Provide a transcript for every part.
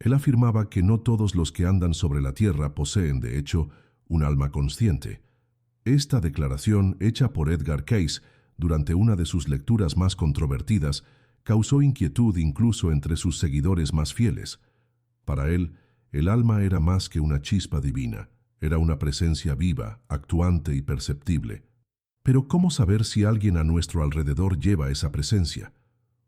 Él afirmaba que no todos los que andan sobre la tierra poseen, de hecho, un alma consciente. Esta declaración, hecha por Edgar Cayce durante una de sus lecturas más controvertidas, causó inquietud incluso entre sus seguidores más fieles. Para él, el alma era más que una chispa divina, era una presencia viva, actuante y perceptible. Pero ¿cómo saber si alguien a nuestro alrededor lleva esa presencia?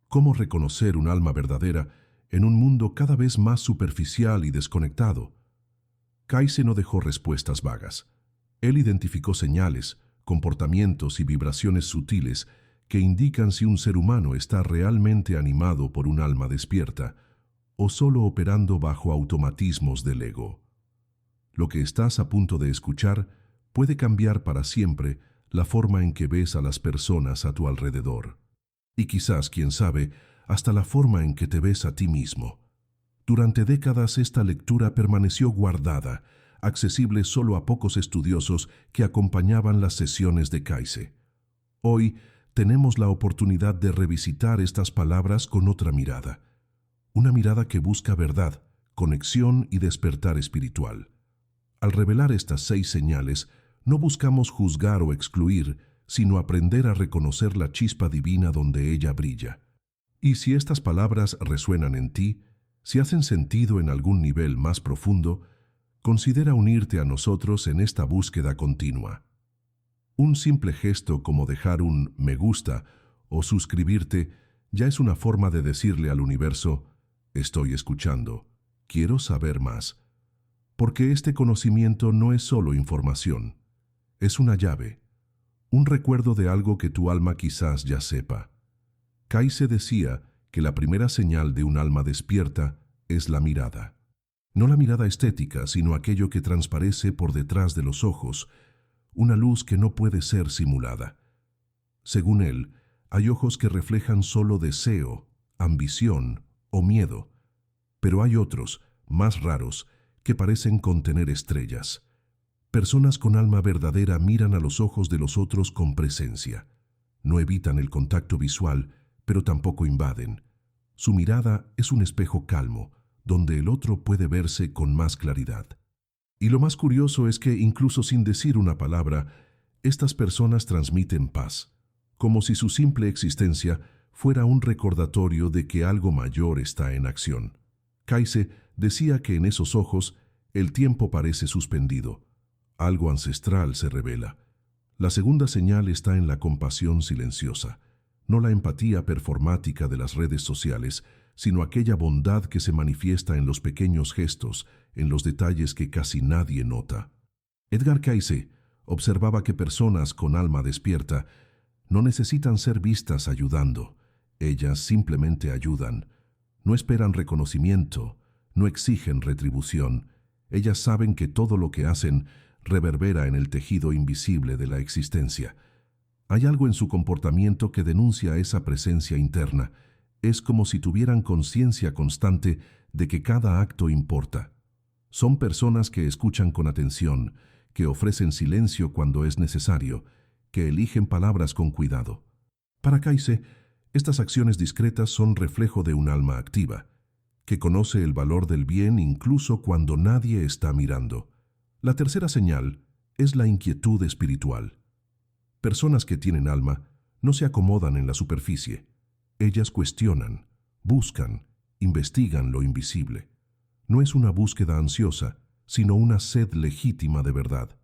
¿Cómo reconocer un alma verdadera en un mundo cada vez más superficial y desconectado? Cayce no dejó respuestas vagas. Él identificó señales, comportamientos y vibraciones sutiles que indican si un ser humano está realmente animado por un alma despierta o solo operando bajo automatismos del ego. Lo que estás a punto de escuchar puede cambiar para siempre la forma en que ves a las personas a tu alrededor. Y quizás, quién sabe, hasta la forma en que te ves a ti mismo. Durante décadas esta lectura permaneció guardada, accesible solo a pocos estudiosos que acompañaban las sesiones de Cayce. Hoy tenemos la oportunidad de revisitar estas palabras con otra mirada. Una mirada que busca verdad, conexión y despertar espiritual. Al revelar estas 6 señales, no buscamos juzgar o excluir, sino aprender a reconocer la chispa divina donde ella brilla. Y si estas palabras resuenan en ti, si hacen sentido en algún nivel más profundo, considera unirte a nosotros en esta búsqueda continua. Un simple gesto como dejar un me gusta o suscribirte ya es una forma de decirle al universo, estoy escuchando, quiero saber más. Porque este conocimiento no es solo información, es una llave, un recuerdo de algo que tu alma quizás ya sepa. Cayce decía que la primera señal de un alma despierta es la mirada. No la mirada estética, sino aquello que transparece por detrás de los ojos, una luz que no puede ser simulada. Según él, hay ojos que reflejan solo deseo, ambición o miedo, pero hay otros, más raros, que parecen contener estrellas. Personas con alma verdadera miran a los ojos de los otros con presencia. No evitan el contacto visual, pero tampoco invaden. Su mirada es un espejo calmo, donde el otro puede verse con más claridad. Y lo más curioso es que, incluso sin decir una palabra, estas personas transmiten paz, como si su simple existencia fuera un recordatorio de que algo mayor está en acción. Cayce decía que en esos ojos el tiempo parece suspendido. Algo ancestral se revela. La segunda señal está en la compasión silenciosa, no la empatía performática de las redes sociales, sino aquella bondad que se manifiesta en los pequeños gestos, en los detalles que casi nadie nota. Edgar Cayce observaba que personas con alma despierta no necesitan ser vistas ayudando, ellas simplemente ayudan. No esperan reconocimiento, no exigen retribución. Ellas saben que todo lo que hacen reverbera en el tejido invisible de la existencia. Hay algo en su comportamiento que denuncia esa presencia interna. Es como si tuvieran conciencia constante de que cada acto importa. Son personas que escuchan con atención, que ofrecen silencio cuando es necesario, que eligen palabras con cuidado. Para Cayce, estas acciones discretas son reflejo de un alma activa, que conoce el valor del bien incluso cuando nadie está mirando. La tercera señal es la inquietud espiritual. Personas que tienen alma no se acomodan en la superficie. Ellas cuestionan, buscan, investigan lo invisible. No es una búsqueda ansiosa, sino una sed legítima de verdad.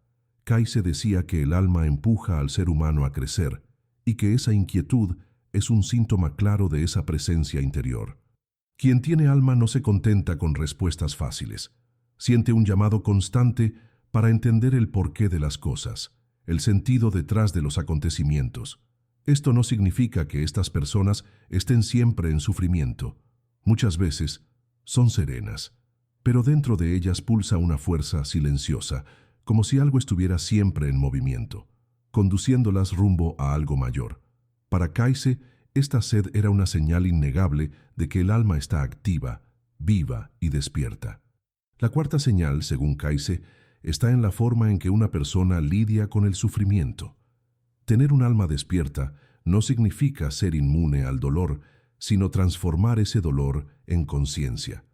Cayce decía que el alma empuja al ser humano a crecer y que esa inquietud es un síntoma claro de esa presencia interior. Quien tiene alma no se contenta con respuestas fáciles. Siente un llamado constante para entender el porqué de las cosas, el sentido detrás de los acontecimientos. Esto no significa que estas personas estén siempre en sufrimiento. Muchas veces son serenas, pero dentro de ellas pulsa una fuerza silenciosa, como si algo estuviera siempre en movimiento, conduciéndolas rumbo a algo mayor. Para Cayce, esta sed era una señal innegable de que el alma está activa, viva y despierta. La cuarta señal, según Cayce, está en la forma en que una persona lidia con el sufrimiento. Tener un alma despierta no significa ser inmune al dolor, sino transformar ese dolor en conciencia.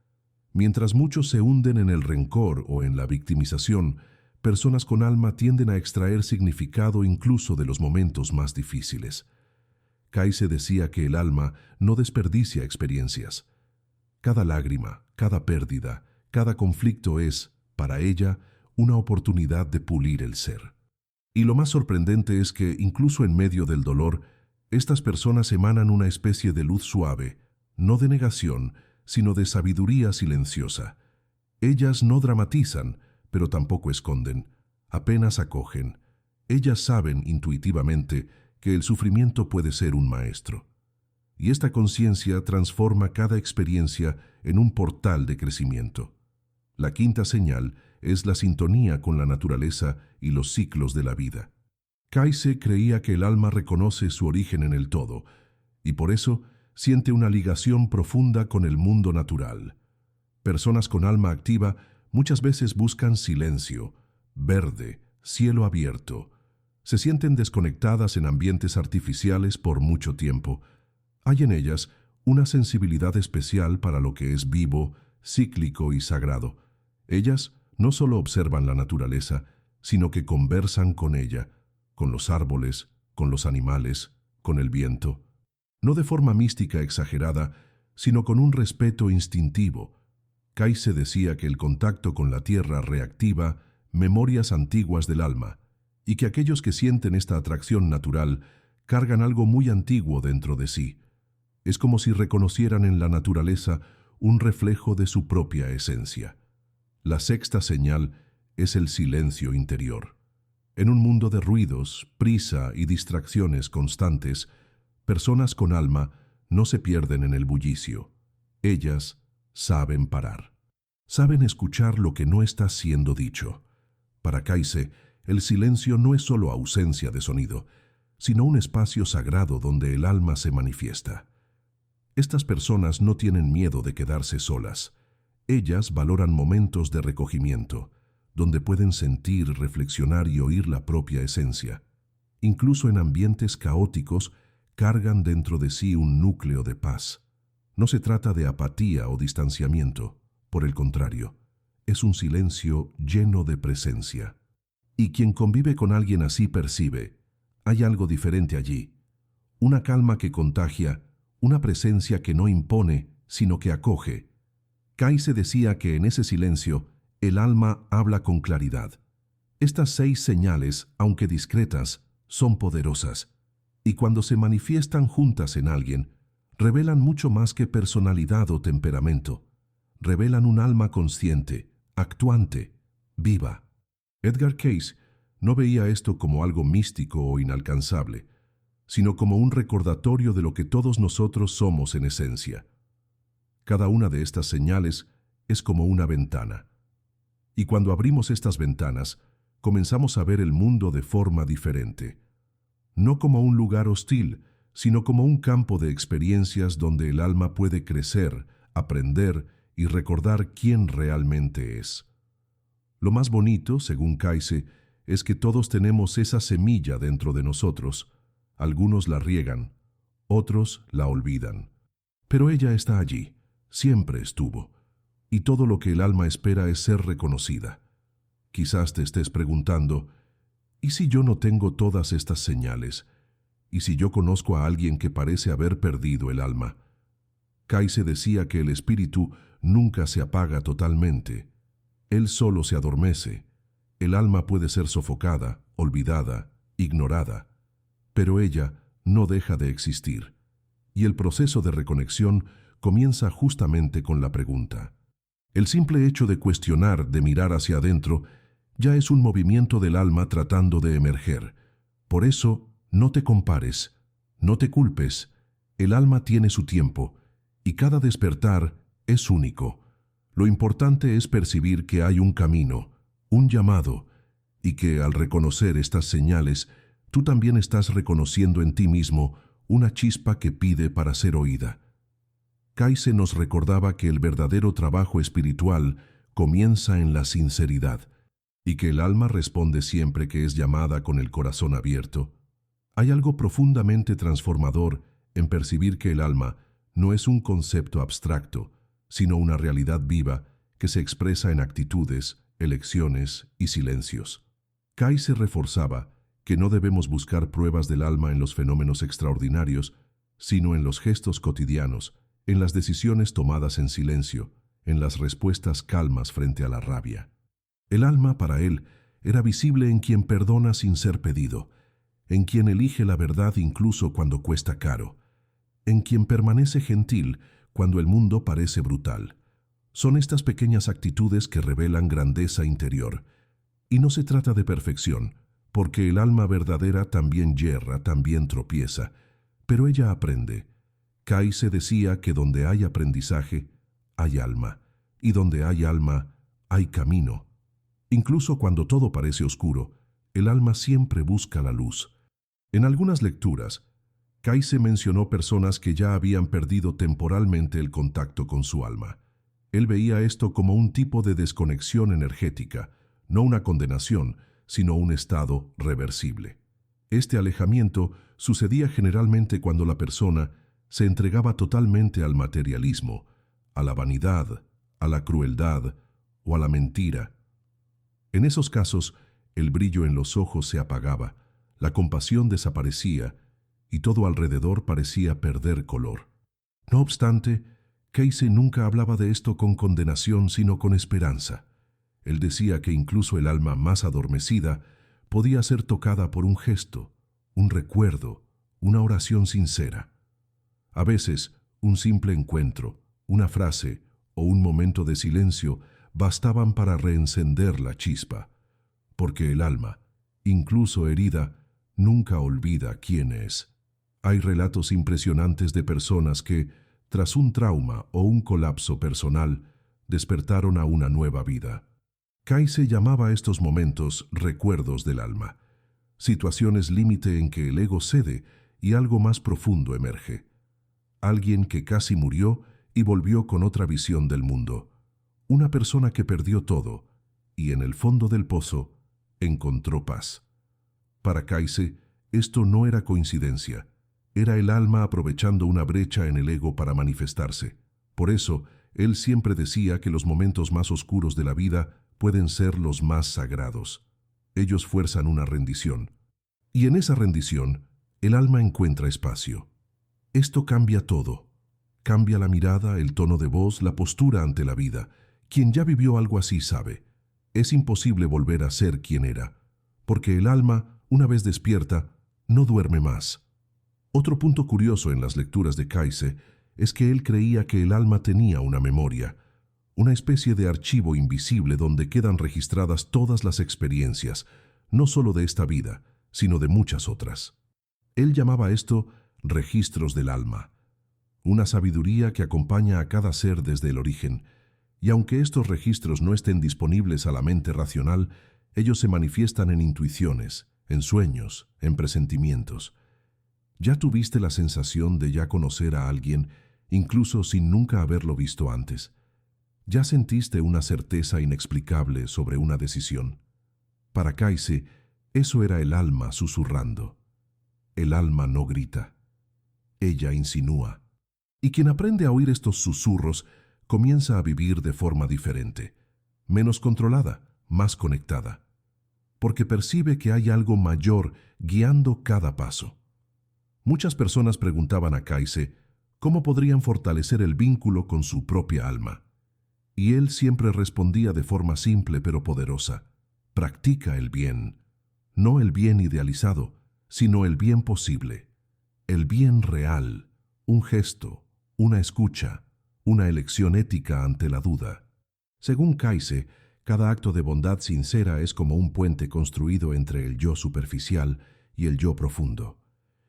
Mientras muchos se hunden en el rencor o en la victimización, personas con alma tienden a extraer significado incluso de los momentos más difíciles. Kayse decía que el alma no desperdicia experiencias. Cada lágrima, cada pérdida, cada conflicto es, para ella, una oportunidad de pulir el ser. Y lo más sorprendente es que, incluso en medio del dolor, estas personas emanan una especie de luz suave, no de negación, sino de sabiduría silenciosa. Ellas no dramatizan, pero tampoco esconden, apenas acogen. Ellas saben intuitivamente que el sufrimiento puede ser un maestro. Y esta conciencia transforma cada experiencia en un portal de crecimiento. La quinta señal es la sintonía con la naturaleza y los ciclos de la vida. Kayse creía que el alma reconoce su origen en el todo, y por eso siente una ligación profunda con el mundo natural. Personas con alma activa muchas veces buscan silencio, verde, cielo abierto. Se sienten desconectadas en ambientes artificiales por mucho tiempo. Hay en ellas una sensibilidad especial para lo que es vivo, cíclico y sagrado. Ellas no solo observan la naturaleza, sino que conversan con ella, con los árboles, con los animales, con el viento. No de forma mística exagerada, sino con un respeto instintivo. Kayse decía que el contacto con la tierra reactiva memorias antiguas del alma, y que aquellos que sienten esta atracción natural cargan algo muy antiguo dentro de sí. Es como si reconocieran en la naturaleza un reflejo de su propia esencia. La sexta señal es el silencio interior. En un mundo de ruidos, prisa y distracciones constantes, personas con alma no se pierden en el bullicio. Ellas saben parar. Saben escuchar lo que no está siendo dicho. Para Kayse, el silencio no es solo ausencia de sonido, sino un espacio sagrado donde el alma se manifiesta. Estas personas no tienen miedo de quedarse solas. Ellas valoran momentos de recogimiento, donde pueden sentir, reflexionar y oír la propia esencia. Incluso en ambientes caóticos, cargan dentro de sí un núcleo de paz. No se trata de apatía o distanciamiento, por el contrario, es un silencio lleno de presencia. Y quien convive con alguien así percibe, hay algo diferente allí, una calma que contagia, una presencia que no impone, sino que acoge. Kayse decía que en ese silencio, el alma habla con claridad. Estas 6 señales, aunque discretas, son poderosas, y cuando se manifiestan juntas en alguien, revelan mucho más que personalidad o temperamento. Revelan un alma consciente, actuante, viva. Edgar Cayce no veía esto como algo místico o inalcanzable, sino como un recordatorio de lo que todos nosotros somos en esencia. Cada una de estas señales es como una ventana. Y cuando abrimos estas ventanas, comenzamos a ver el mundo de forma diferente. No como un lugar hostil, sino como un campo de experiencias donde el alma puede crecer, aprender y recordar quién realmente es. Lo más bonito, según Kayse, es que todos tenemos esa semilla dentro de nosotros. Algunos la riegan, otros la olvidan. Pero ella está allí, siempre estuvo, y todo lo que el alma espera es ser reconocida. Quizás te estés preguntando, ¿y si yo no tengo todas estas señales? ¿Y si yo conozco a alguien que parece haber perdido el alma? Kayse decía que el espíritu nunca se apaga totalmente. Él solo se adormece. El alma puede ser sofocada, olvidada, ignorada, pero ella no deja de existir. Y el proceso de reconexión comienza justamente con la pregunta. El simple hecho de cuestionar, de mirar hacia adentro, ya es un movimiento del alma tratando de emerger. Por eso, no te compares, no te culpes. El alma tiene su tiempo, y cada despertar es único. Lo importante es percibir que hay un camino, un llamado, y que al reconocer estas señales, tú también estás reconociendo en ti mismo una chispa que pide para ser oída. Kayse nos recordaba que el verdadero trabajo espiritual comienza en la sinceridad, y que el alma responde siempre que es llamada con el corazón abierto. Hay algo profundamente transformador en percibir que el alma no es un concepto abstracto, sino una realidad viva que se expresa en actitudes, elecciones y silencios. Kayse reforzaba que no debemos buscar pruebas del alma en los fenómenos extraordinarios, sino en los gestos cotidianos, en las decisiones tomadas en silencio, en las respuestas calmas frente a la rabia. El alma, para él, era visible en quien perdona sin ser pedido, en quien elige la verdad incluso cuando cuesta caro, en quien permanece gentil cuando el mundo parece brutal. Son estas pequeñas actitudes que revelan grandeza interior. Y no se trata de perfección, porque el alma verdadera también yerra, también tropieza, pero ella aprende. Kayse decía que donde hay aprendizaje, hay alma, y donde hay alma, hay camino. Incluso cuando todo parece oscuro, el alma siempre busca la luz. En algunas lecturas, Kayse mencionó personas que ya habían perdido temporalmente el contacto con su alma. Él veía esto como un tipo de desconexión energética, no una condenación, sino un estado reversible. Este alejamiento sucedía generalmente cuando la persona se entregaba totalmente al materialismo, a la vanidad, a la crueldad o a la mentira. En esos casos, el brillo en los ojos se apagaba, la compasión desaparecía y todo alrededor parecía perder color. No obstante, Kayse nunca hablaba de esto con condenación, sino con esperanza. Él decía que incluso el alma más adormecida podía ser tocada por un gesto, un recuerdo, una oración sincera. A veces, un simple encuentro, una frase o un momento de silencio bastaban para reencender la chispa, porque el alma, incluso herida, nunca olvida quién es. Hay relatos impresionantes de personas que, tras un trauma o un colapso personal, despertaron a una nueva vida. Kayse llamaba a estos momentos recuerdos del alma, situaciones límite en que el ego cede y algo más profundo emerge. Alguien que casi murió y volvió con otra visión del mundo. Una persona que perdió todo y en el fondo del pozo encontró paz. Para Kayse, esto no era coincidencia. Era el alma aprovechando una brecha en el ego para manifestarse. Por eso, él siempre decía que los momentos más oscuros de la vida pueden ser los más sagrados. Ellos fuerzan una rendición. Y en esa rendición, el alma encuentra espacio. Esto cambia todo. Cambia la mirada, el tono de voz, la postura ante la vida. Quien ya vivió algo así sabe. Es imposible volver a ser quien era, porque el alma, una vez despierta, no duerme más. Otro punto curioso en las lecturas de Kayse es que él creía que el alma tenía una memoria, una especie de archivo invisible donde quedan registradas todas las experiencias, no solo de esta vida, sino de muchas otras. Él llamaba esto registros del alma, una sabiduría que acompaña a cada ser desde el origen, y aunque estos registros no estén disponibles a la mente racional, ellos se manifiestan en intuiciones, en sueños, en presentimientos. ¿Ya tuviste la sensación de ya conocer a alguien, incluso sin nunca haberlo visto antes? ¿Ya sentiste una certeza inexplicable sobre una decisión? Para Kayse, eso era el alma susurrando. El alma no grita. Ella insinúa. Y quien aprende a oír estos susurros comienza a vivir de forma diferente, menos controlada, más conectada, porque percibe que hay algo mayor guiando cada paso. Muchas personas preguntaban a Kayse cómo podrían fortalecer el vínculo con su propia alma. Y él siempre respondía de forma simple pero poderosa: practica el bien, no el bien idealizado, sino el bien posible, el bien real, un gesto, una escucha, una elección ética ante la duda. Según Kayse, cada acto de bondad sincera es como un puente construido entre el yo superficial y el yo profundo.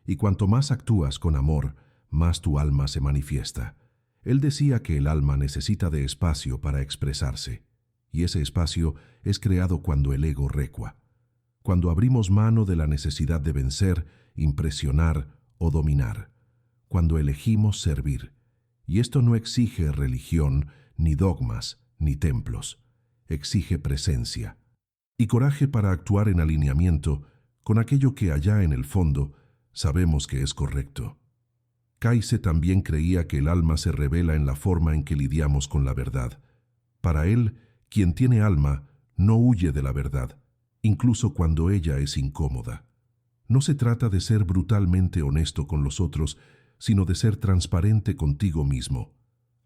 Y cuanto más actúas con amor, más tu alma se manifiesta. Él decía que el alma necesita de espacio para expresarse, y ese espacio es creado cuando el ego recua, cuando abrimos mano de la necesidad de vencer, impresionar o dominar, cuando elegimos servir. Y esto no exige religión, ni dogmas, ni templos. Exige presencia y coraje para actuar en alineamiento con aquello que allá en el fondo sabemos que es correcto. Kaise también creía que el alma se revela en la forma en que lidiamos con la verdad. Para él, quien tiene alma no huye de la verdad, incluso cuando ella es incómoda. No se trata de ser brutalmente honesto con los otros, sino de ser transparente contigo mismo.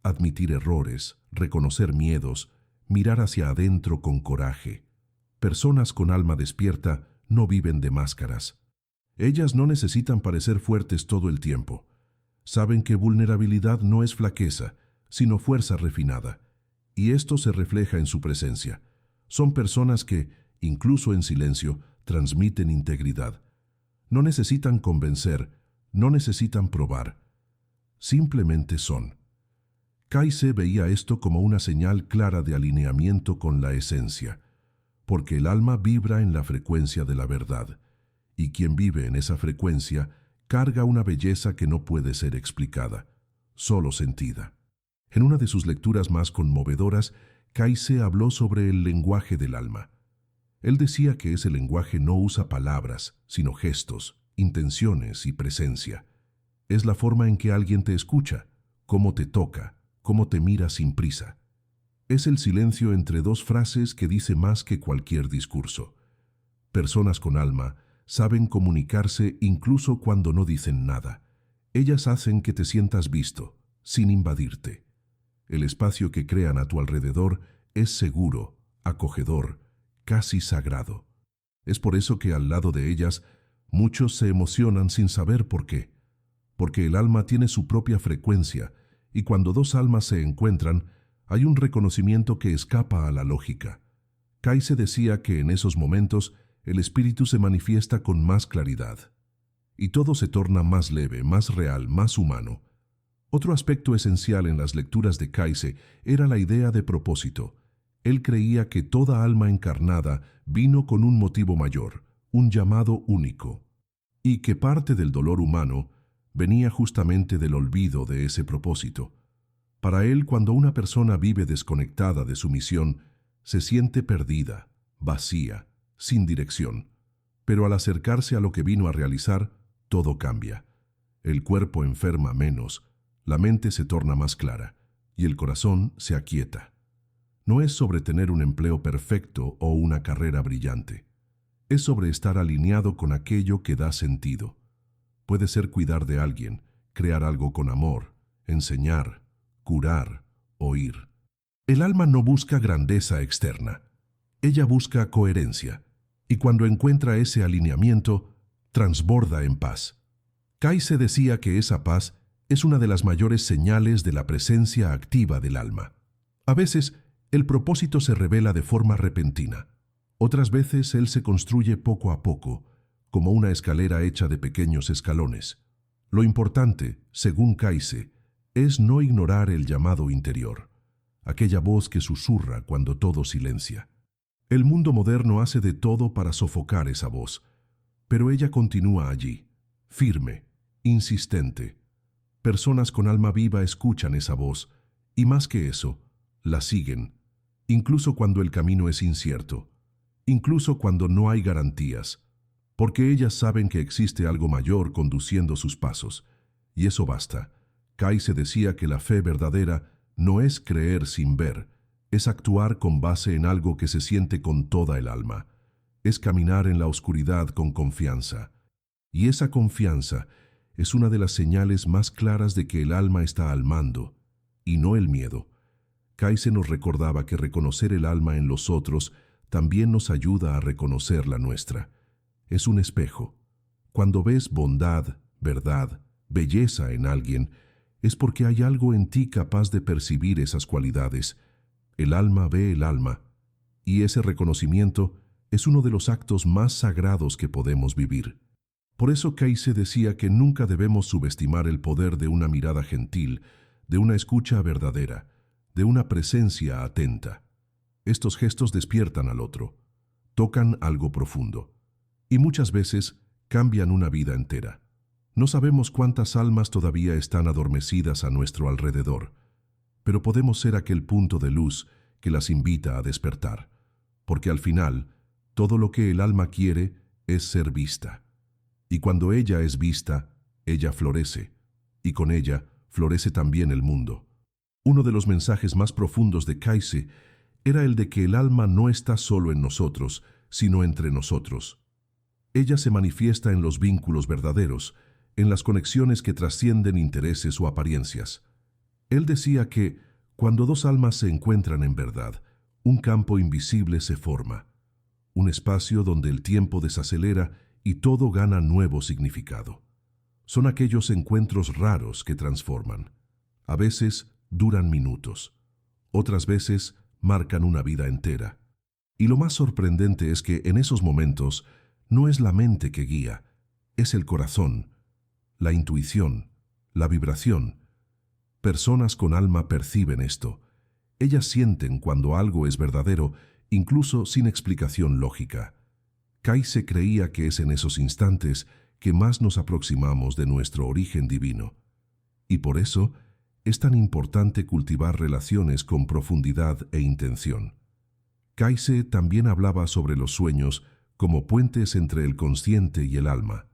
Admitir errores, reconocer miedos, mirar hacia adentro con coraje. Personas con alma despierta no viven de máscaras. Ellas no necesitan parecer fuertes todo el tiempo. Saben que vulnerabilidad no es flaqueza, sino fuerza refinada. Y esto se refleja en su presencia. Son personas que, incluso en silencio, transmiten integridad. No necesitan convencer, no necesitan probar. Simplemente son. Kaise veía esto como una señal clara de alineamiento con la esencia, porque el alma vibra en la frecuencia de la verdad, y quien vive en esa frecuencia carga una belleza que no puede ser explicada, solo sentida. En una de sus lecturas más conmovedoras, Kaise habló sobre el lenguaje del alma. Él decía que ese lenguaje no usa palabras, sino gestos, intenciones y presencia. Es la forma en que alguien te escucha, cómo te toca, cómo te mira sin prisa. Es el silencio entre dos frases que dice más que cualquier discurso. Personas con alma saben comunicarse incluso cuando no dicen nada. Ellas hacen que te sientas visto, sin invadirte. El espacio que crean a tu alrededor es seguro, acogedor, casi sagrado. Es por eso que al lado de ellas muchos se emocionan sin saber por qué. Porque el alma tiene su propia frecuencia, y cuando dos almas se encuentran, hay un reconocimiento que escapa a la lógica. Kaise decía que en esos momentos el espíritu se manifiesta con más claridad, y todo se torna más leve, más real, más humano. Otro aspecto esencial en las lecturas de Kaise era la idea de propósito. Él creía que toda alma encarnada vino con un motivo mayor, un llamado único, y que parte del dolor humano venía justamente del olvido de ese propósito. Para él, cuando una persona vive desconectada de su misión, se siente perdida, vacía, sin dirección. Pero al acercarse a lo que vino a realizar, todo cambia. El cuerpo enferma menos, la mente se torna más clara y el corazón se aquieta. No es sobre tener un empleo perfecto o una carrera brillante. Es sobre estar alineado con aquello que da sentido. Puede ser cuidar de alguien, crear algo con amor, enseñar, curar, oír. El alma no busca grandeza externa. Ella busca coherencia, y cuando encuentra ese alineamiento, transborda en paz. Kaise decía que esa paz es una de las mayores señales de la presencia activa del alma. A veces, el propósito se revela de forma repentina. Otras veces, él se construye poco a poco, como una escalera hecha de pequeños escalones. Lo importante, según Kaise, es no ignorar el llamado interior, aquella voz que susurra cuando todo silencia. El mundo moderno hace de todo para sofocar esa voz, pero ella continúa allí, firme, insistente. Personas con alma viva escuchan esa voz, y más que eso, la siguen, incluso cuando el camino es incierto, incluso cuando no hay garantías, porque ellas saben que existe algo mayor conduciendo sus pasos, y eso basta. Kaise decía que la fe verdadera no es creer sin ver, es actuar con base en algo que se siente con toda el alma, es caminar en la oscuridad con confianza. Y esa confianza es una de las señales más claras de que el alma está al mando, y no el miedo. Kaise nos recordaba que reconocer el alma en los otros también nos ayuda a reconocer la nuestra. Es un espejo. Cuando ves bondad, verdad, belleza en alguien, es porque hay algo en ti capaz de percibir esas cualidades. El alma ve el alma, y ese reconocimiento es uno de los actos más sagrados que podemos vivir. Por eso Kaise decía que nunca debemos subestimar el poder de una mirada gentil, de una escucha verdadera, de una presencia atenta. Estos gestos despiertan al otro, tocan algo profundo, y muchas veces cambian una vida entera. No sabemos cuántas almas todavía están adormecidas a nuestro alrededor, pero podemos ser aquel punto de luz que las invita a despertar, porque al final, todo lo que el alma quiere es ser vista. Y cuando ella es vista, ella florece, y con ella florece también el mundo. Uno de los mensajes más profundos de Kaise era el de que el alma no está solo en nosotros, sino entre nosotros. Ella se manifiesta en los vínculos verdaderos, en las conexiones que trascienden intereses o apariencias. Él decía que, cuando dos almas se encuentran en verdad, un campo invisible se forma, un espacio donde el tiempo desacelera y todo gana nuevo significado. Son aquellos encuentros raros que transforman. A veces duran minutos, otras veces marcan una vida entera. Y lo más sorprendente es que en esos momentos no es la mente que guía, es el corazón, la intuición, la vibración. Personas con alma perciben esto. Ellas sienten cuando algo es verdadero, incluso sin explicación lógica. Kaise creía que es en esos instantes que más nos aproximamos de nuestro origen divino. Y por eso es tan importante cultivar relaciones con profundidad e intención. Kaise también hablaba sobre los sueños como puentes entre el consciente y el alma.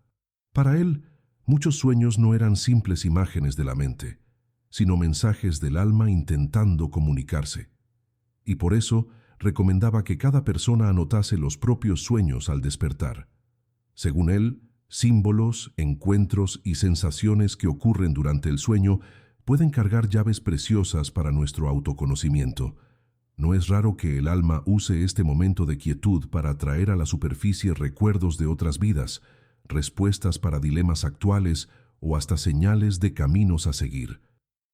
Para él, muchos sueños no eran simples imágenes de la mente, sino mensajes del alma intentando comunicarse. Y por eso recomendaba que cada persona anotase los propios sueños al despertar. Según él, símbolos, encuentros y sensaciones que ocurren durante el sueño pueden cargar llaves preciosas para nuestro autoconocimiento. No es raro que el alma use este momento de quietud para traer a la superficie recuerdos de otras vidas, respuestas para dilemas actuales o hasta señales de caminos a seguir.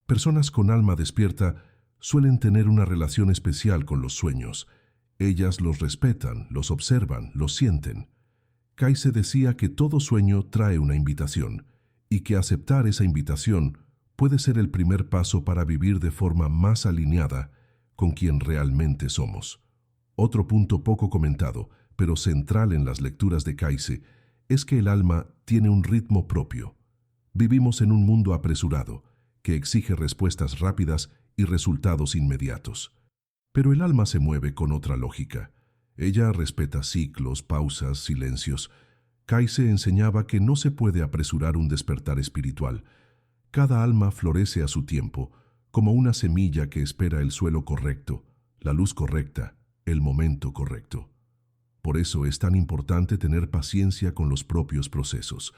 Personas con alma despierta suelen tener una relación especial con los sueños. Ellas los respetan, los observan, los sienten. Kaise decía que todo sueño trae una invitación y que aceptar esa invitación puede ser el primer paso para vivir de forma más alineada con quien realmente somos. Otro punto poco comentado, pero central en las lecturas de Kaise, es que el alma tiene un ritmo propio. Vivimos en un mundo apresurado, que exige respuestas rápidas y resultados inmediatos. Pero el alma se mueve con otra lógica. Ella respeta ciclos, pausas, silencios. Kaise enseñaba que no se puede apresurar un despertar espiritual. Cada alma florece a su tiempo, como una semilla que espera el suelo correcto, la luz correcta, el momento correcto. Por eso es tan importante tener paciencia con los propios procesos.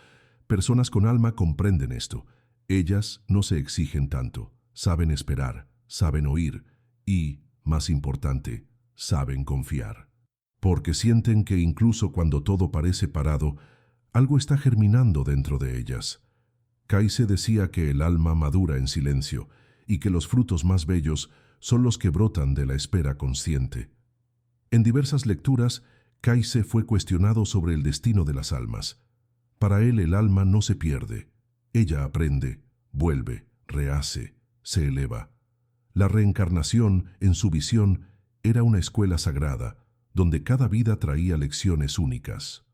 Personas con alma comprenden esto. Ellas no se exigen tanto, saben esperar, saben oír y, más importante, saben confiar. Porque sienten que incluso cuando todo parece parado, algo está germinando dentro de ellas. Kaise decía que el alma madura en silencio y que los frutos más bellos son los que brotan de la espera consciente. En diversas lecturas, Kaise fue cuestionado sobre el destino de las almas. Para él el alma no se pierde. Ella aprende, vuelve, rehace, se eleva. La reencarnación, en su visión, era una escuela sagrada, donde cada vida traía lecciones únicas.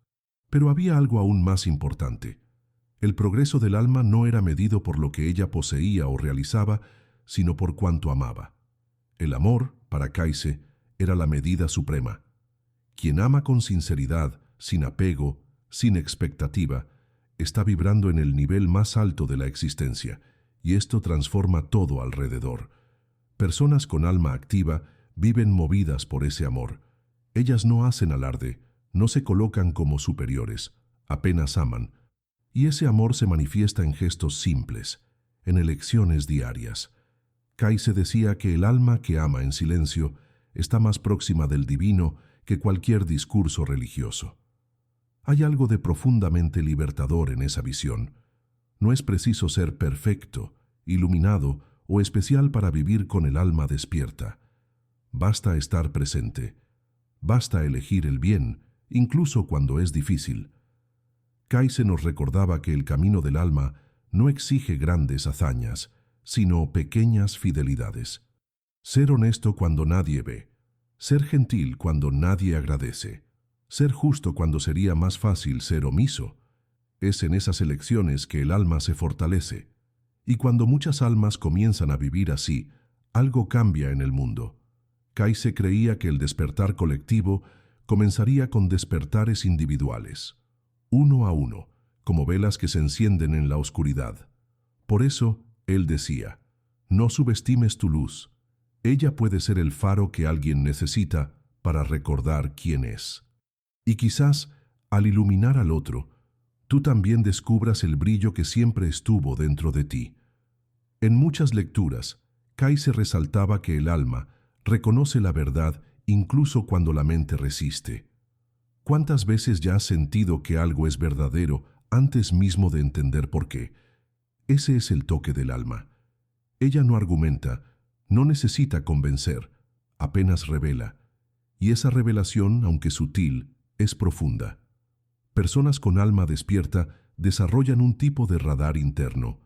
Pero había algo aún más importante. El progreso del alma no era medido por lo que ella poseía o realizaba, sino por cuánto amaba. El amor, para Kaise, era la medida suprema. Quien ama con sinceridad, sin apego, sin expectativa, está vibrando en el nivel más alto de la existencia, y esto transforma todo alrededor. Personas con alma activa viven movidas por ese amor. Ellas no hacen alarde, no se colocan como superiores, apenas aman, y ese amor se manifiesta en gestos simples, en elecciones diarias. Kaise decía que el alma que ama en silencio está más próxima del divino que cualquier discurso religioso. Hay algo de profundamente libertador en esa visión. No es preciso ser perfecto, iluminado o especial para vivir con el alma despierta. Basta estar presente. Basta elegir el bien, incluso cuando es difícil. Kaise nos recordaba que el camino del alma no exige grandes hazañas, sino pequeñas fidelidades. Ser honesto cuando nadie ve, ser gentil cuando nadie agradece, ser justo cuando sería más fácil ser omiso. Es en esas elecciones que el alma se fortalece. Y cuando muchas almas comienzan a vivir así, algo cambia en el mundo. Kaise creía que el despertar colectivo comenzaría con despertares individuales, uno a uno, como velas que se encienden en la oscuridad. Por eso, él decía, no subestimes tu luz. Ella puede ser el faro que alguien necesita para recordar quién es. Y quizás, al iluminar al otro, tú también descubras el brillo que siempre estuvo dentro de ti. En muchas lecturas, Kayse resaltaba que el alma reconoce la verdad incluso cuando la mente resiste. ¿Cuántas veces ya has sentido que algo es verdadero antes mismo de entender por qué? Ese es el toque del alma. Ella no argumenta, no necesita convencer, apenas revela. Y esa revelación, aunque sutil, es profunda. Personas con alma despierta desarrollan un tipo de radar interno.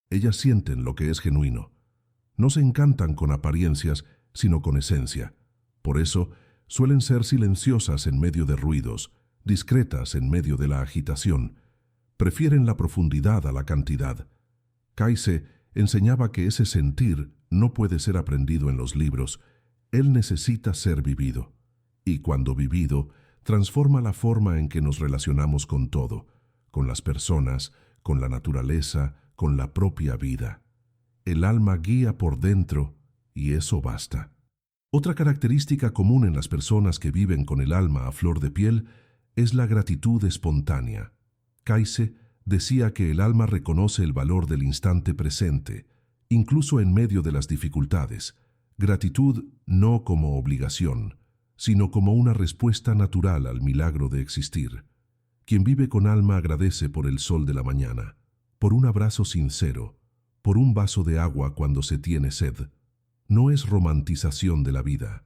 Ellas sienten lo que es genuino. No se encantan con apariencias, sino con esencia. Por eso, suelen ser silenciosas en medio de ruidos, discretas en medio de la agitación. Prefieren la profundidad a la cantidad. Kayse enseñaba que ese sentir no puede ser aprendido en los libros. Él necesita ser vivido. Y cuando vivido, transforma la forma en que nos relacionamos con todo, con las personas, con la naturaleza, con la propia vida. El alma guía por dentro y eso basta. Otra característica común en las personas que viven con el alma a flor de piel es la gratitud espontánea. Kayse decía que el alma reconoce el valor del instante presente, incluso en medio de las dificultades. Gratitud no como obligación, sino como una respuesta natural al milagro de existir. Quien vive con alma agradece por el sol de la mañana, por un abrazo sincero, por un vaso de agua cuando se tiene sed. No es romantización de la vida,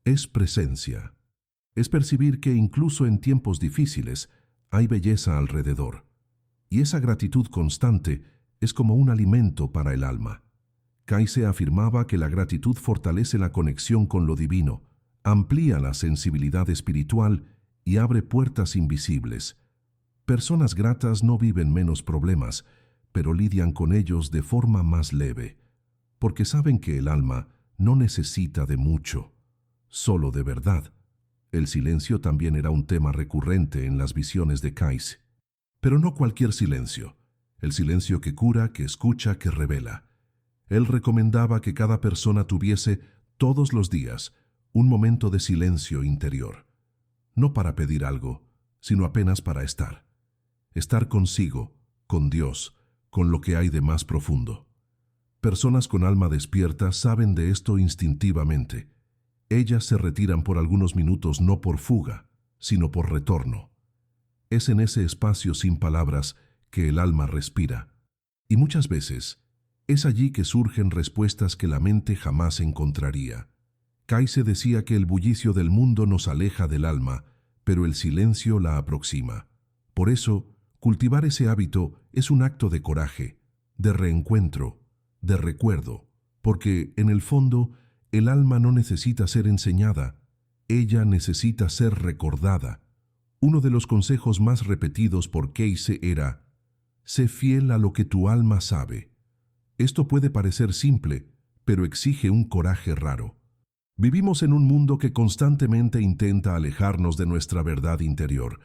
es presencia. Es percibir que incluso en tiempos difíciles hay belleza alrededor. Y esa gratitud constante es como un alimento para el alma. Kayse afirmaba que la gratitud fortalece la conexión con lo divino, amplía la sensibilidad espiritual y abre puertas invisibles. Personas gratas no viven menos problemas, pero lidian con ellos de forma más leve, porque saben que el alma no necesita de mucho, solo de verdad. El silencio también era un tema recurrente en las visiones de Kayse. Pero no cualquier silencio, el silencio que cura, que escucha, que revela. Él recomendaba que cada persona tuviese, todos los días, un momento de silencio interior. No para pedir algo, sino apenas para estar. Estar consigo, con Dios, con lo que hay de más profundo. Personas con alma despierta saben de esto instintivamente. Ellas se retiran por algunos minutos no por fuga, sino por retorno. Es en ese espacio sin palabras que el alma respira. Y muchas veces es allí que surgen respuestas que la mente jamás encontraría. Kayse decía que el bullicio del mundo nos aleja del alma, pero el silencio la aproxima. Por eso, cultivar ese hábito es un acto de coraje, de reencuentro, de recuerdo, porque, en el fondo, el alma no necesita ser enseñada, ella necesita ser recordada. Uno de los consejos más repetidos por Kayse era: sé fiel a lo que tu alma sabe. Esto puede parecer simple, pero exige un coraje raro. Vivimos en un mundo que constantemente intenta alejarnos de nuestra verdad interior,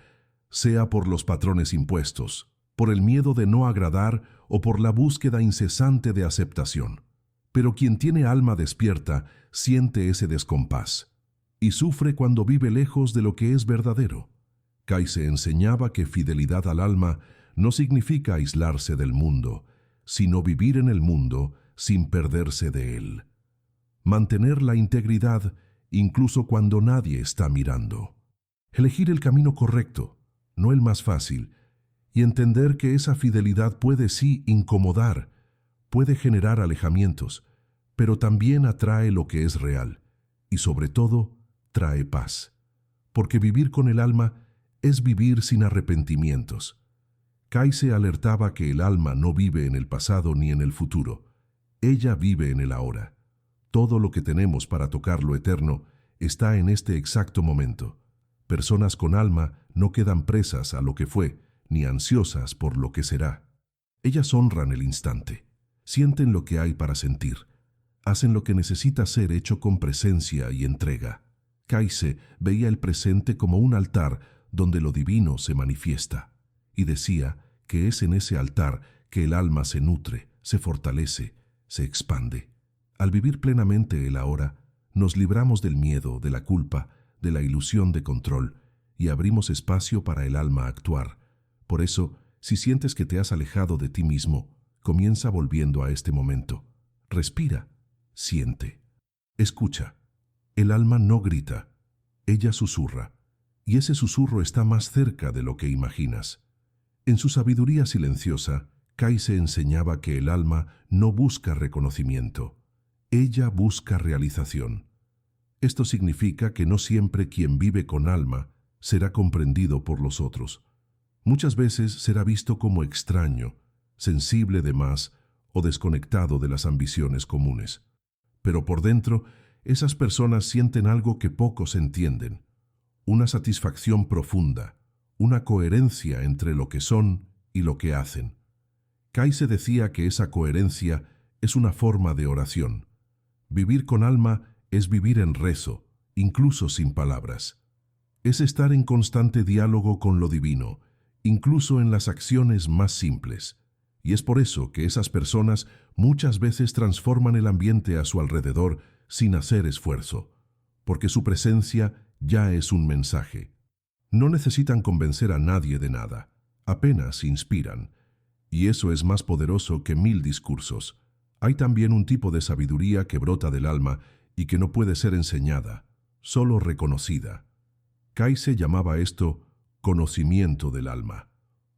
sea por los patrones impuestos, por el miedo de no agradar o por la búsqueda incesante de aceptación. Pero quien tiene alma despierta siente ese descompás y sufre cuando vive lejos de lo que es verdadero. Kayse enseñaba que fidelidad al alma no significa aislarse del mundo, sino vivir en el mundo sin perderse de él. Mantener la integridad incluso cuando nadie está mirando. Elegir el camino correcto, no el más fácil, y entender que esa fidelidad puede sí incomodar, puede generar alejamientos, pero también atrae lo que es real, y sobre todo, trae paz. Porque vivir con el alma es vivir sin arrepentimientos. Kayse alertaba que el alma no vive en el pasado ni en el futuro, ella vive en el ahora. Todo lo que tenemos para tocar lo eterno está en este exacto momento. Personas con alma no quedan presas a lo que fue, ni ansiosas por lo que será. Ellas honran el instante, sienten lo que hay para sentir, hacen lo que necesita ser hecho con presencia y entrega. Kayse veía el presente como un altar donde lo divino se manifiesta, y decía que es en ese altar que el alma se nutre, se fortalece, se expande. Al vivir plenamente el ahora, nos libramos del miedo, de la culpa, de la ilusión de control y abrimos espacio para el alma actuar. Por eso, si sientes que te has alejado de ti mismo, comienza volviendo a este momento. Respira, siente, escucha. El alma no grita, ella susurra, y ese susurro está más cerca de lo que imaginas. En su sabiduría silenciosa, Kai se enseñaba que el alma no busca reconocimiento, ella busca realización. Esto significa que no siempre quien vive con alma será comprendido por los otros. Muchas veces será visto como extraño, sensible de más o desconectado de las ambiciones comunes. Pero por dentro, esas personas sienten algo que pocos entienden, una satisfacción profunda, una coherencia entre lo que son y lo que hacen. Kai se decía que esa coherencia es una forma de oración. Vivir con alma es vivir en rezo, incluso sin palabras. Es estar en constante diálogo con lo divino, incluso en las acciones más simples. Y es por eso que esas personas muchas veces transforman el ambiente a su alrededor sin hacer esfuerzo, porque su presencia ya es un mensaje. No necesitan convencer a nadie de nada, apenas inspiran. Y eso es más poderoso que 1000 discursos. Hay también un tipo de sabiduría que brota del alma y que no puede ser enseñada, solo reconocida. Kai se llamaba esto conocimiento del alma,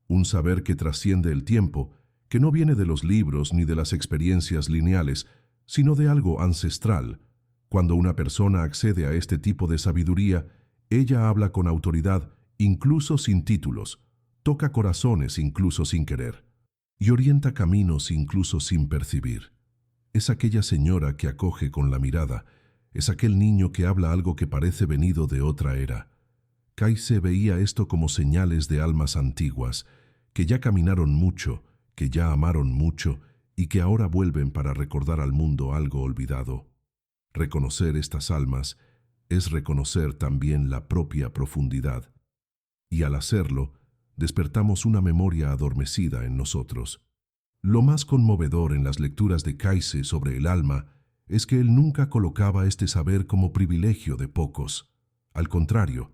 un saber que trasciende el tiempo, que no viene de los libros ni de las experiencias lineales, sino de algo ancestral. Cuando una persona accede a este tipo de sabiduría, ella habla con autoridad, incluso sin títulos, toca corazones incluso sin querer, y orienta caminos incluso sin percibir. Es aquella señora que acoge con la mirada, es aquel niño que habla algo que parece venido de otra era. Kai se veía esto como señales de almas antiguas, que ya caminaron mucho, que ya amaron mucho y que ahora vuelven para recordar al mundo algo olvidado. Reconocer estas almas es reconocer también la propia profundidad, y al hacerlo, despertamos una memoria adormecida en nosotros. Lo más conmovedor en las lecturas de Kaise sobre el alma es que él nunca colocaba este saber como privilegio de pocos. Al contrario,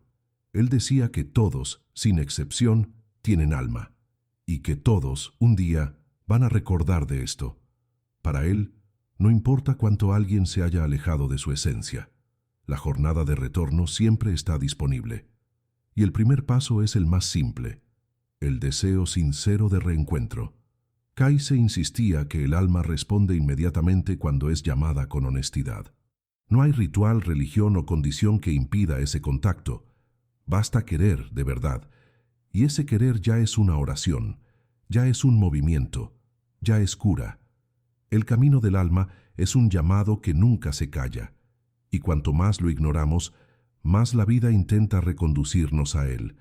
él decía que todos, sin excepción, tienen alma, y que todos, un día, van a recordar de esto. Para él, no importa cuánto alguien se haya alejado de su esencia, la jornada de retorno siempre está disponible. Y el primer paso es el más simple, el deseo sincero de reencuentro. Kaise insistía que el alma responde inmediatamente cuando es llamada con honestidad. No hay ritual, religión o condición que impida ese contacto. Basta querer de verdad. Y ese querer ya es una oración, ya es un movimiento, ya es cura. El camino del alma es un llamado que nunca se calla, y cuanto más lo ignoramos, más la vida intenta reconducirnos a él,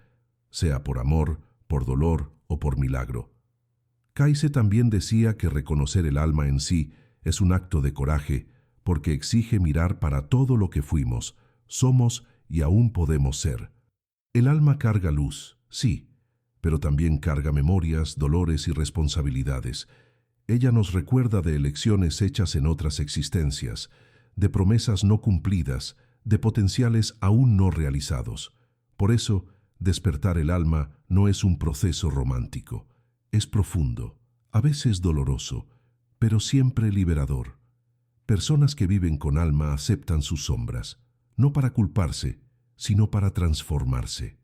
sea por amor, por dolor o por milagro. Kaise también decía que reconocer el alma en sí es un acto de coraje, porque exige mirar para todo lo que fuimos, somos y aún podemos ser. El alma carga luz, sí, pero también carga memorias, dolores y responsabilidades. Ella nos recuerda de elecciones hechas en otras existencias, de promesas no cumplidas, de potenciales aún no realizados. Por eso, despertar el alma no es un proceso romántico. Es profundo, a veces doloroso, pero siempre liberador. Personas que viven con alma aceptan sus sombras, no para culparse, sino para transformarse.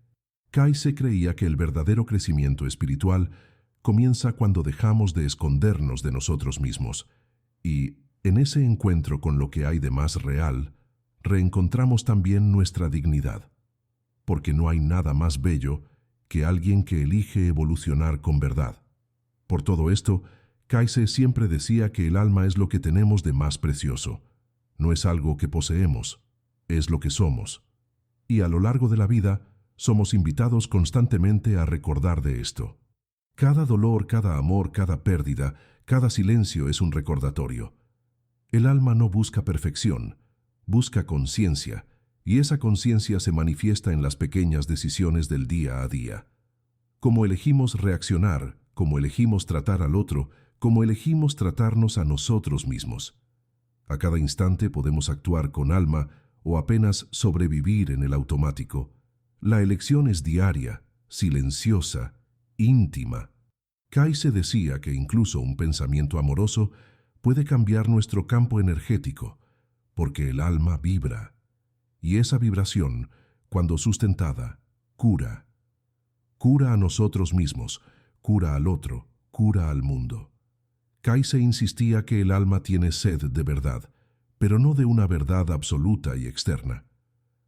Kaise creía que el verdadero crecimiento espiritual comienza cuando dejamos de escondernos de nosotros mismos, y, en ese encuentro con lo que hay de más real, reencontramos también nuestra dignidad, porque no hay nada más bello que alguien que elige evolucionar con verdad. Por todo esto, Kaise siempre decía que el alma es lo que tenemos de más precioso. No es algo que poseemos, es lo que somos. Y a lo largo de la vida, somos invitados constantemente a recordar de esto. Cada dolor, cada amor, cada pérdida, cada silencio es un recordatorio. El alma no busca perfección, busca conciencia, y esa conciencia se manifiesta en las pequeñas decisiones del día a día. Cómo elegimos reaccionar, cómo elegimos tratar al otro, como elegimos tratarnos a nosotros mismos. A cada instante podemos actuar con alma o apenas sobrevivir en el automático. La elección es diaria, silenciosa, íntima. Kayse decía que incluso un pensamiento amoroso puede cambiar nuestro campo energético, porque el alma vibra, y esa vibración, cuando sustentada, cura. Cura a nosotros mismos, cura al otro, cura al mundo. Kayse insistía que el alma tiene sed de verdad, pero no de una verdad absoluta y externa.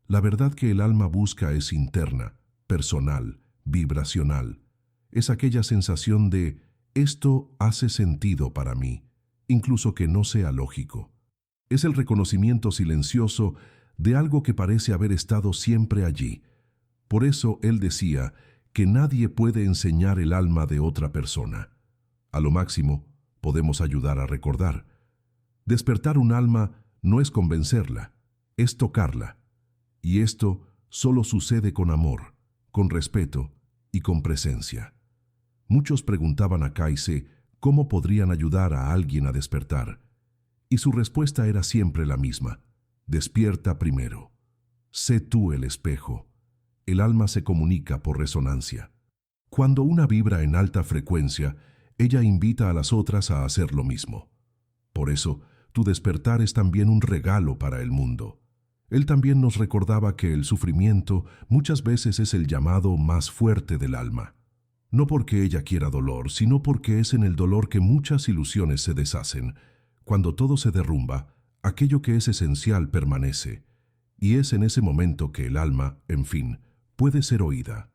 La verdad que el alma busca es interna, personal, vibracional. Es aquella sensación de «esto hace sentido para mí», incluso que no sea lógico. Es el reconocimiento silencioso de algo que parece haber estado siempre allí. Por eso él decía que nadie puede enseñar el alma de otra persona. A lo máximo, podemos ayudar a recordar. Despertar un alma no es convencerla, es tocarla. Y esto solo sucede con amor, con respeto y con presencia. Muchos preguntaban a Kayse cómo podrían ayudar a alguien a despertar. Y su respuesta era siempre la misma: despierta primero. Sé tú el espejo. El alma se comunica por resonancia. Cuando una vibra en alta frecuencia, ella invita a las otras a hacer lo mismo. Por eso, tu despertar es también un regalo para el mundo. Él también nos recordaba que el sufrimiento muchas veces es el llamado más fuerte del alma. No porque ella quiera dolor, sino porque es en el dolor que muchas ilusiones se deshacen. Cuando todo se derrumba, aquello que es esencial permanece. Y es en ese momento que el alma, en fin, puede ser oída.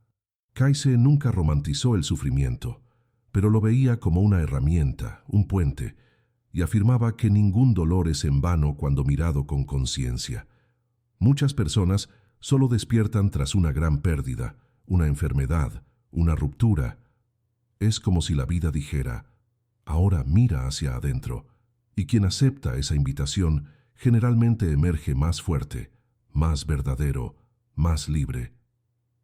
Kayse nunca romantizó el sufrimiento, pero lo veía como una herramienta, un puente, y afirmaba que ningún dolor es en vano cuando mirado con conciencia. Muchas personas solo despiertan tras una gran pérdida, una enfermedad, una ruptura. Es como si la vida dijera: ahora mira hacia adentro, y quien acepta esa invitación generalmente emerge más fuerte, más verdadero, más libre.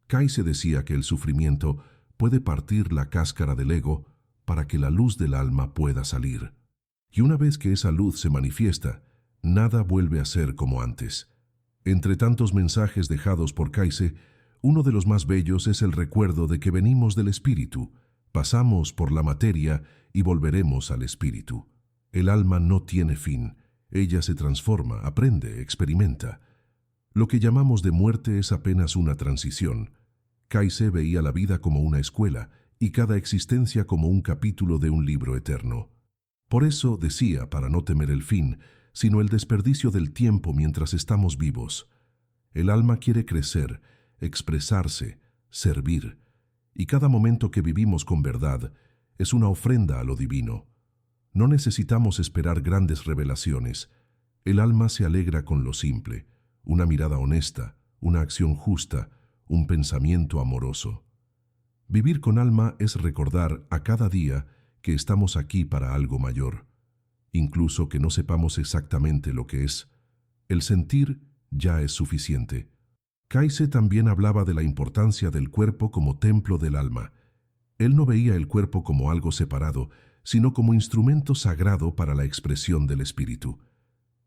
Kayse decía que el sufrimiento puede partir la cáscara del ego para que la luz del alma pueda salir. Y una vez que esa luz se manifiesta, nada vuelve a ser como antes. Entre tantos mensajes dejados por Kayse, uno de los más bellos es el recuerdo de que venimos del espíritu, pasamos por la materia y volveremos al espíritu. El alma no tiene fin, ella se transforma, aprende, experimenta. Lo que llamamos de muerte es apenas una transición. Kayse veía la vida como una escuela y cada existencia como un capítulo de un libro eterno. Por eso decía, para no temer el fin, sino el desperdicio del tiempo mientras estamos vivos. El alma quiere crecer, expresarse, servir, y cada momento que vivimos con verdad es una ofrenda a lo divino. No necesitamos esperar grandes revelaciones. El alma se alegra con lo simple, una mirada honesta, una acción justa, un pensamiento amoroso. Vivir con alma es recordar a cada día que estamos aquí para algo mayor, incluso que no sepamos exactamente lo que es. El sentir ya es suficiente. Kayse también hablaba de la importancia del cuerpo como templo del alma. Él no veía el cuerpo como algo separado, sino como instrumento sagrado para la expresión del espíritu.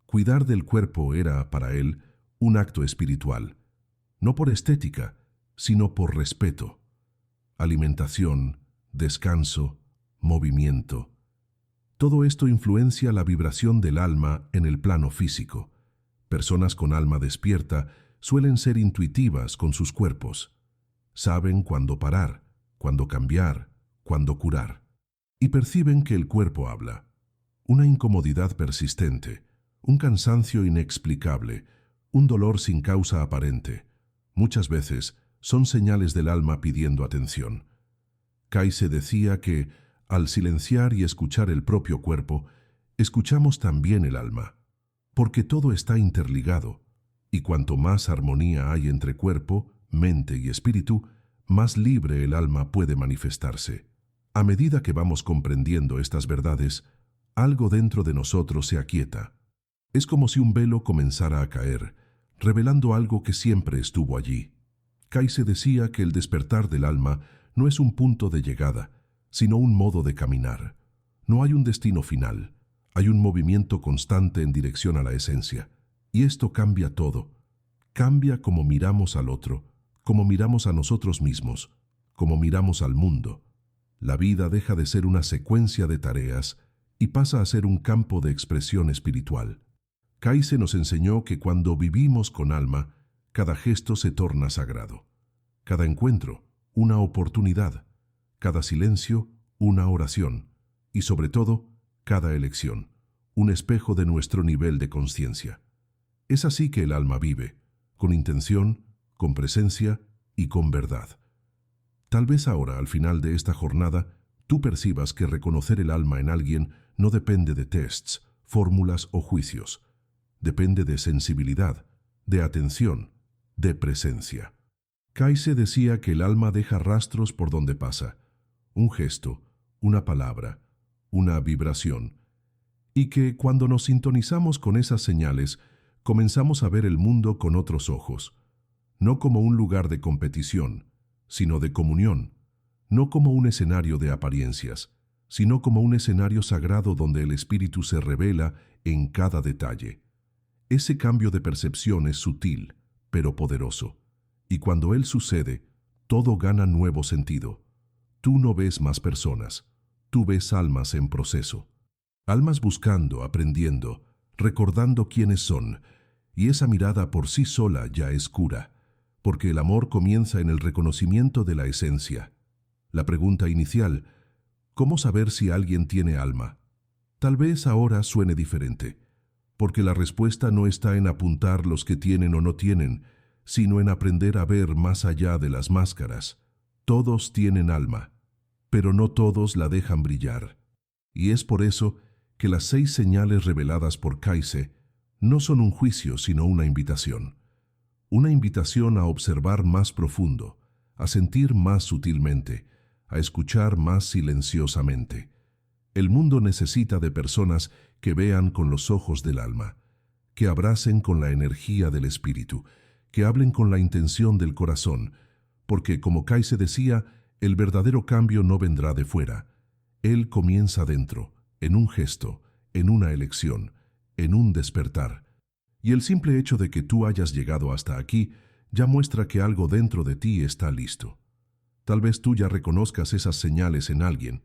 Cuidar del cuerpo era, para él, un acto espiritual, no por estética, sino por respeto. Alimentación, descanso, movimiento. Todo esto influencia la vibración del alma en el plano físico. Personas con alma despierta suelen ser intuitivas con sus cuerpos. Saben cuándo parar, cuándo cambiar, cuándo curar. Y perciben que el cuerpo habla. Una incomodidad persistente, un cansancio inexplicable, un dolor sin causa aparente. Muchas veces son señales del alma pidiendo atención. Kayse decía que, al silenciar y escuchar el propio cuerpo, escuchamos también el alma, porque todo está interligado, y cuanto más armonía hay entre cuerpo, mente y espíritu, más libre el alma puede manifestarse. A medida que vamos comprendiendo estas verdades, algo dentro de nosotros se aquieta. Es como si un velo comenzara a caer, revelando algo que siempre estuvo allí. Kayse decía que el despertar del alma no es un punto de llegada, sino un modo de caminar. No hay un destino final, hay un movimiento constante en dirección a la esencia. Y esto cambia todo. Cambia cómo miramos al otro, cómo miramos a nosotros mismos, cómo miramos al mundo. La vida deja de ser una secuencia de tareas y pasa a ser un campo de expresión espiritual. Kaise nos enseñó que cuando vivimos con alma, cada gesto se torna sagrado. Cada encuentro, una oportunidad. Cada silencio, una oración. Y sobre todo, cada elección, un espejo de nuestro nivel de conciencia. Es así que el alma vive, con intención, con presencia y con verdad. Tal vez ahora, al final de esta jornada, tú percibas que reconocer el alma en alguien no depende de tests, fórmulas o juicios. Depende de sensibilidad, de atención, de presencia. Kaise decía que el alma deja rastros por donde pasa. Un gesto, una palabra, una vibración. Y que cuando nos sintonizamos con esas señales, comenzamos a ver el mundo con otros ojos. No como un lugar de competición, sino de comunión. No como un escenario de apariencias, sino como un escenario sagrado donde el espíritu se revela en cada detalle. Ese cambio de percepción es sutil, pero poderoso. Y cuando él sucede, todo gana nuevo sentido. Tú no ves más personas, tú ves almas en proceso. Almas buscando, aprendiendo, recordando quiénes son, y esa mirada por sí sola ya es cura, porque el amor comienza en el reconocimiento de la esencia. La pregunta inicial, ¿cómo saber si alguien tiene alma? Tal vez ahora suene diferente, porque la respuesta no está en apuntar los que tienen o no tienen, sino en aprender a ver más allá de las máscaras. Todos tienen alma, pero no todos la dejan brillar. Y es por eso que las 6 señales reveladas por Kaise no son un juicio, sino una invitación. Una invitación a observar más profundo, a sentir más sutilmente, a escuchar más silenciosamente. El mundo necesita de personas que vean con los ojos del alma, que abracen con la energía del espíritu, que hablen con la intención del corazón, porque, como Kaise decía, el verdadero cambio no vendrá de fuera. Él comienza dentro, en un gesto, en una elección, en un despertar. Y el simple hecho de que tú hayas llegado hasta aquí ya muestra que algo dentro de ti está listo. Tal vez tú ya reconozcas esas señales en alguien,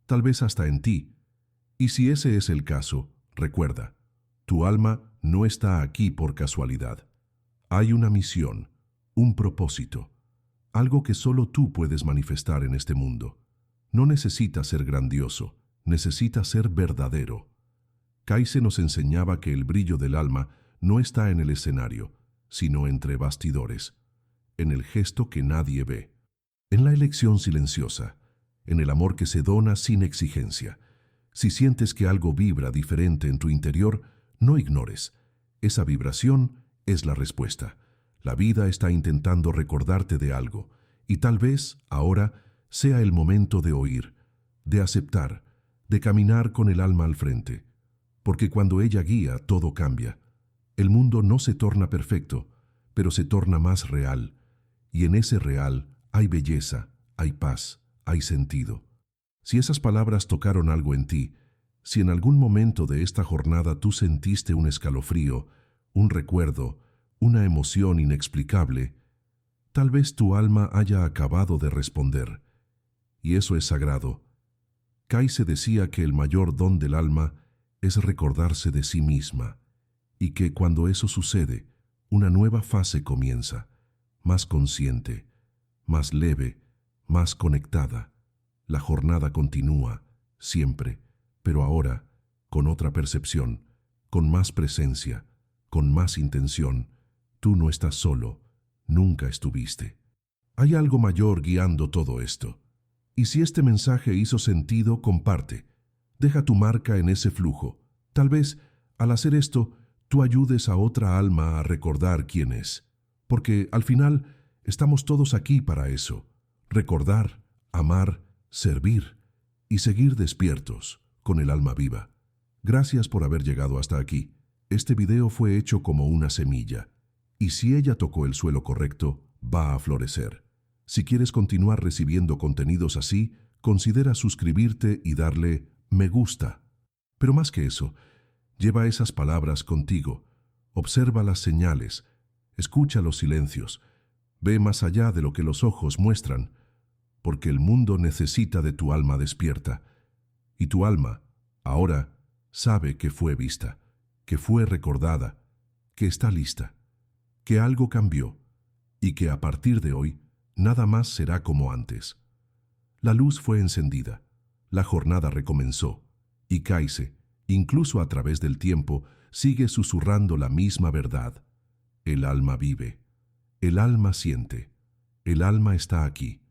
tal vez hasta en ti. Y si ese es el caso, recuerda, tu alma no está aquí por casualidad. Hay una misión, un propósito, algo que solo tú puedes manifestar en este mundo. No necesita ser grandioso, necesita ser verdadero. Kaise nos enseñaba que el brillo del alma no está en el escenario, sino entre bastidores, en el gesto que nadie ve, en la elección silenciosa, en el amor que se dona sin exigencia. Si sientes que algo vibra diferente en tu interior, no ignores. Esa vibración es la respuesta. La vida está intentando recordarte de algo, y tal vez, ahora, sea el momento de oír, de aceptar, de caminar con el alma al frente. Porque cuando ella guía, todo cambia. El mundo no se torna perfecto, pero se torna más real. Y en ese real hay belleza, hay paz, hay sentido. Si esas palabras tocaron algo en ti, si en algún momento de esta jornada tú sentiste un escalofrío, un recuerdo, una emoción inexplicable, tal vez tu alma haya acabado de responder. Y eso es sagrado. Kaise decía que el mayor don del alma es recordarse de sí misma, y que cuando eso sucede, una nueva fase comienza, más consciente, más leve, más conectada. La jornada continúa, siempre, pero ahora, con otra percepción, con más presencia, con más intención. Tú no estás solo, nunca estuviste. Hay algo mayor guiando todo esto. Y si este mensaje hizo sentido, comparte. Deja tu marca en ese flujo. Tal vez, al hacer esto, tú ayudes a otra alma a recordar quién es. Porque, al final, estamos todos aquí para eso. Recordar, amar, servir y seguir despiertos, con el alma viva. Gracias por haber llegado hasta aquí. Este video fue hecho como una semilla. Y si ella tocó el suelo correcto, va a florecer. Si quieres continuar recibiendo contenidos así, considera suscribirte y darle me gusta. Pero más que eso, lleva esas palabras contigo, observa las señales, escucha los silencios, ve más allá de lo que los ojos muestran, porque el mundo necesita de tu alma despierta, y tu alma, ahora, sabe que fue vista, que fue recordada, que está lista, que algo cambió, y que a partir de hoy nada más será como antes. La luz fue encendida, la jornada recomenzó, y Kaise, incluso a través del tiempo, sigue susurrando la misma verdad. El alma vive, el alma siente, el alma está aquí,